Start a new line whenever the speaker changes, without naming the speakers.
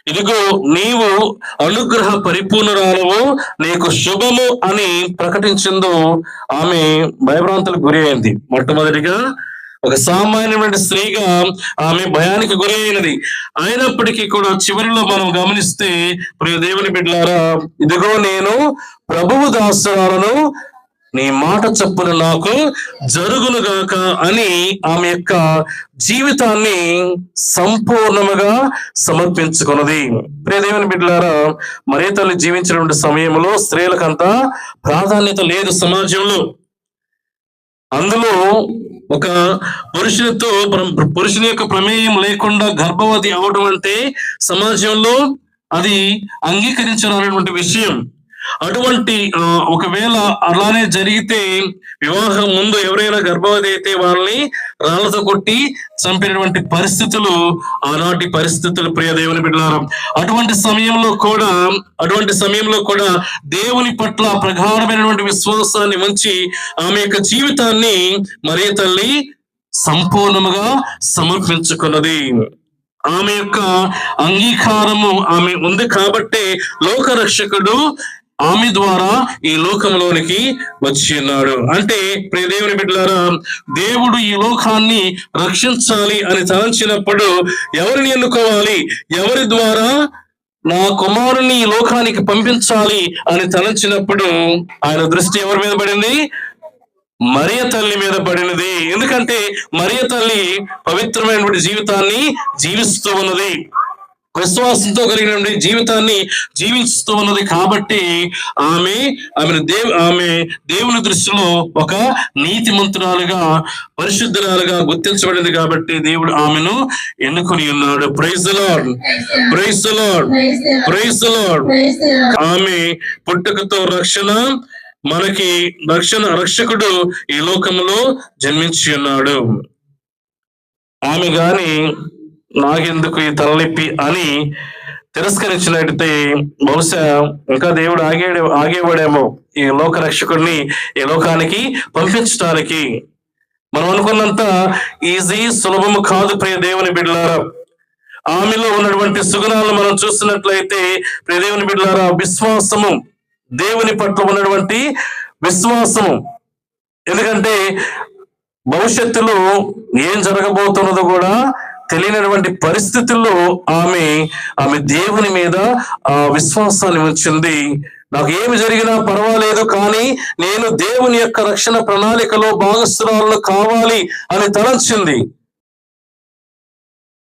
ఇదిగో నీవు అనుగ్రహ పరిపూర్ణురాలవు, నీకు శుభము అని ప్రకటించిందో ఆమె భయభ్రాంతులకు గురి అయింది. మొట్టమొదటిగా ఒక సామాన్యమైన స్త్రీగా ఆమె భయానికి గురి అయినది. అయినప్పటికీ కూడా చివరిలో మనం గమనిస్తే, ప్రియ దేవుని బిడ్డలారా, ఇదిగో నేను ప్రభువు దాసురాలను, నీ మాట చొప్పున నాకు జరుగునుగాక అని ఆమె యొక్క జీవితాన్ని సంపూర్ణముగా సమర్పించుకున్నది. ప్రియ దేవుని బిడ్డలారా, మరియ తల్లి జీవించినటువంటి సమయంలో స్త్రీలకంతా ప్రాధాన్యత లేదు సమాజంలో. అందులో ఒక పురుషుని యొక్క ప్రమేయం లేకుండా గర్భవతి అవడం అంటే సమాజంలో అది అంగీకరించరానటువంటి విషయం. అటువంటి ఒకవేళ అలానే జరిగితే, వివాహం ముందు ఎవరైనా గర్భవతి అయితే వాళ్ళని రాళ్లతో కొట్టి చంపినటువంటి పరిస్థితులు ఆనాటి పరిస్థితులు. ప్రియ దేవుని బిడ్డలారా, అటువంటి సమయంలో కూడా దేవుని పట్ల ప్రగాఢమైనటువంటి విశ్వాసాన్ని ఉంచి ఆమె యొక్క జీవితాన్ని మరియ తల్లి సంపూర్ణముగా సమర్పించుకున్నది. ఆమె యొక్క అంగీకారము ఆమె ఉంది కాబట్టే లోకరక్షకుడు ఆమె ద్వారా ఈ లోకంలోనికి వచ్చి ఉన్నాడు. అంటే ప్రియ దేవుని బిడ్డలారా, దేవుడు ఈ లోకాన్ని రక్షించాలి అని తలంచినప్పుడు ఎవరిని ఎన్నుకోవాలి, ఎవరి ద్వారా నా కుమారుని ఈ లోకానికి పంపించాలి అని తలంచినప్పుడు ఆయన దృష్టి ఎవరి మీద పడింది? మరియ తల్లి మీద పడినది. ఎందుకంటే మరియ తల్లి పవిత్రమైనటువంటి జీవితాన్ని జీవిస్తూ ఉన్నది, విశ్వాసంతో కలిగిన జీవితాన్ని జీవిస్తూ ఉన్నది. కాబట్టి ఆమె దేవుని దృష్టిలో ఒక నీతిమంతురాలుగా, పరిశుద్ధురాలుగా గుర్తించబడింది. కాబట్టి దేవుడు ఆమెను ఎన్నుకొని ఉన్నాడు. Praise the Lord, praise the Lord, praise the Lord. ఆమె పుట్టుకతో మనకి రక్షకుడు ఈ లోకంలో జన్మించి ఉన్నాడు. ఆమె గాని నాకెందుకు ఈ తలనొప్పి అని తిరస్కరించినట్టయితే బహుశా ఇంకా దేవుడు ఆగేవాడేమో ఈ లోక రక్షకుడిని ఈ లోకానికి పంపించడానికి. మనం అనుకున్నంత సులభము కాదు ప్రియ దేవుని బిడ్డలారా. ఆమెలో ఉన్నటువంటి సుగుణాలను మనం చూస్తున్నట్లయితే ప్రియ దేవుని బిడ్డలారా, విశ్వాసము, దేవుని పట్ల ఉన్నటువంటి విశ్వాసము. ఎందుకంటే భవిష్యత్తులో ఏం జరగబోతున్నదో కూడా తెలియనటువంటి పరిస్థితుల్లో ఆమె దేవుని మీద విశ్వాసాన్ని ఉంచింది. నాకు ఏమి జరిగినా పర్వాలేదు, కానీ నేను దేవుని యొక్క రక్షణ ప్రణాళికలో భాగస్వాములు కావాలి అని తలంచింది.